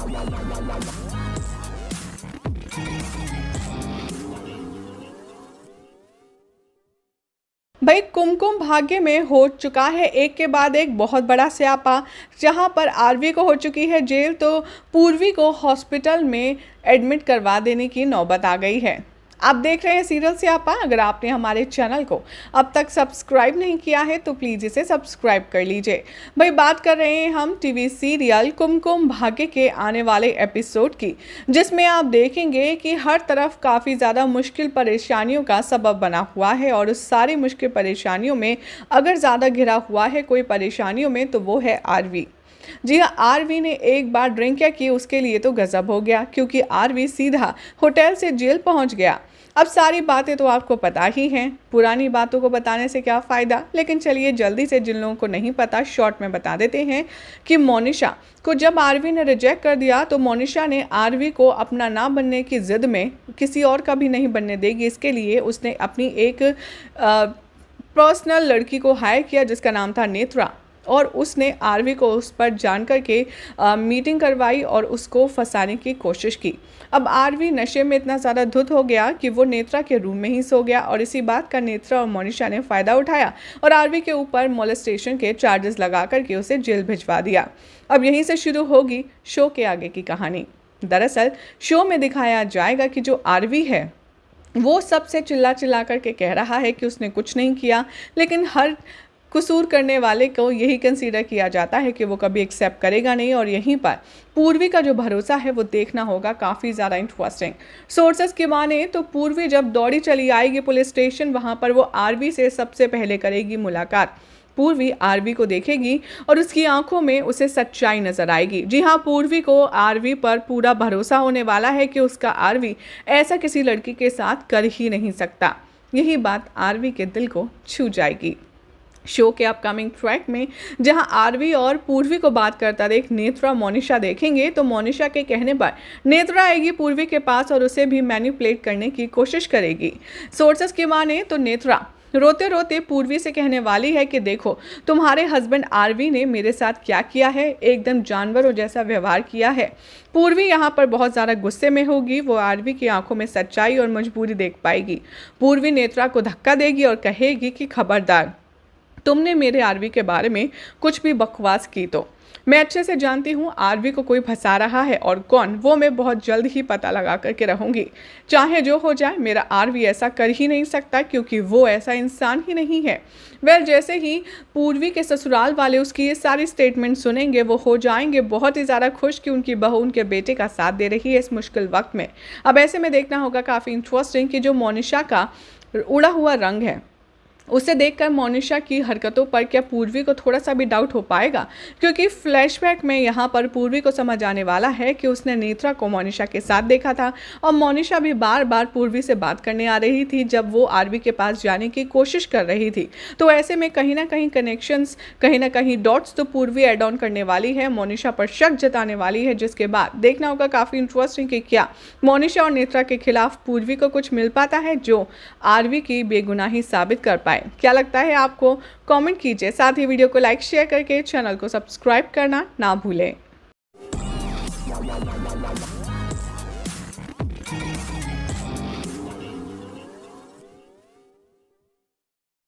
भाई कुमकुम भाग्य में हो चुका है एक के बाद एक बहुत बड़ा स्यापा। जहां पर आरवी को हो चुकी है जेल, तो पूर्वी को हॉस्पिटल में एडमिट करवा देने की नौबत आ गई है। आप देख रहे हैं सीरियल स्यापा। अगर आपने हमारे चैनल को अब तक सब्सक्राइब नहीं किया है तो प्लीज़ इसे सब्सक्राइब कर लीजिए। भाई बात कर रहे हैं हम टीवी सीरियल कुमकुम भाग्य के आने वाले एपिसोड की, जिसमें आप देखेंगे कि हर तरफ काफ़ी ज़्यादा मुश्किल परेशानियों का सबब बना हुआ है। और उस सारी मुश्किल परेशानियों में अगर ज़्यादा घिरा हुआ है कोई परेशानियों में तो वो है आरवी। जी हाँ, आरवी ने एक बार ड्रिंक क्या की उसके लिए तो गजब हो गया, क्योंकि आरवी सीधा होटल से जेल पहुंच गया। अब सारी बातें तो आपको पता ही हैं, पुरानी बातों को बताने से क्या फ़ायदा। लेकिन चलिए जल्दी से जिन लोगों को नहीं पता शॉर्ट में बता देते हैं कि मोनिशा को जब आरवी ने रिजेक्ट कर दिया तो मोनिशा ने आरवी को अपना ना बनने की ज़िद में किसी और का भी नहीं बनने देगी, इसके लिए उसने अपनी एक पर्सनल लड़की को हायर किया जिसका नाम था नेत्रा। और उसने आरवी को उस पर जान करके मीटिंग करवाई और उसको फंसाने की कोशिश की। अब आरवी नशे में इतना ज़्यादा धुत हो गया कि वो नेत्रा के रूम में ही सो गया। और इसी बात का नेत्रा और मोनिशा ने फ़ायदा उठाया और आरवी के ऊपर मोलेस्टेशन के चार्जेस लगा करके उसे जेल भिजवा दिया। अब यहीं से शुरू होगी शो के आगे की कहानी। दरअसल शो में दिखाया जाएगा कि जो आरवी है वो सबसे चिल्ला चिल्ला करके कह रहा है कि उसने कुछ नहीं किया, लेकिन हर कसूर करने वाले को यही कंसीडर किया जाता है कि वो कभी एक्सेप्ट करेगा नहीं। और यहीं पर पूर्वी का जो भरोसा है वो देखना होगा काफ़ी ज़्यादा इंटरेस्टिंग। सोर्सेस की माने तो पूर्वी जब दौड़ी चली आएगी पुलिस स्टेशन, वहाँ पर वो आरवी से सबसे पहले करेगी मुलाकात। पूर्वी आरवी को देखेगी और उसकी आंखों में उसे सच्चाई नजर आएगी। जी हाँ, पूर्वी को आरवी पर पूरा भरोसा होने वाला है कि उसका आरवी ऐसा किसी लड़की के साथ कर ही नहीं सकता। यही बात आरवी के दिल को छू जाएगी। शो के अपकमिंग ट्रैक में जहां आरवी और पूर्वी को बात करता देख नेत्रा मोनिशा देखेंगे, तो मोनिशा के कहने पर नेत्रा आएगी पूर्वी के पास और उसे भी मैनिपुलेट करने की कोशिश करेगी। सोर्सेस की माने तो नेत्रा रोते रोते पूर्वी से कहने वाली है कि देखो तुम्हारे हस्बैंड आरवी ने मेरे साथ क्या किया है, एकदम जानवरों जैसा व्यवहार किया है। पूर्वी यहाँ पर बहुत ज़्यादा गुस्से में होगी, वो आरवी की आंखों में सच्चाई और मजबूरी देख पाएगी। पूर्वी नेत्रा को धक्का देगी और कहेगी कि खबरदार, तुमने मेरे आरवी के बारे में कुछ भी बकवास की तो मैं अच्छे से जानती हूँ आरवी को कोई फंसा रहा है और कौन, वो मैं बहुत जल्द ही पता लगा करके रहूँगी। चाहे जो हो जाए मेरा आरवी ऐसा कर ही नहीं सकता, क्योंकि वो ऐसा इंसान ही नहीं है। वेल जैसे ही पूर्वी के ससुराल वाले उसकी ये सारी स्टेटमेंट सुनेंगे वो हो जाएंगे बहुत ही ज़्यादा खुश कि उनकी बहू उनके बेटे का साथ दे रही है इस मुश्किल वक्त में। अब ऐसे में देखना होगा काफ़ी इंटरेस्टिंग कि जो मोनिशा का उड़ा हुआ रंग है उसे देखकर मोनिशा की हरकतों पर क्या पूर्वी को थोड़ा सा भी डाउट हो पाएगा, क्योंकि फ्लैशबैक में यहाँ पर पूर्वी को समझ आने वाला है कि उसने नेत्रा को मोनिशा के साथ देखा था और मोनिशा भी बार बार पूर्वी से बात करने आ रही थी जब वो आरवी के पास जाने की कोशिश कर रही थी। तो ऐसे में कहीं ना कहीं कनेक्शंस, कहीं ना कहीं डॉट्स तो पूर्वी एड ऑन करने वाली है, मोनिशा पर शक जताने वाली है, जिसके बाद देखना होगा काफ़ी इंटरेस्टिंग कि क्या मोनिशा और नेत्रा के खिलाफ पूर्वी को कुछ मिल पाता है जो आरवी की बेगुनाही साबित कर पाए। क्या लगता है आपको, कमेंट कीजिए। साथ ही वीडियो को लाइक शेयर करके चैनल को सब्सक्राइब करना ना भूलें।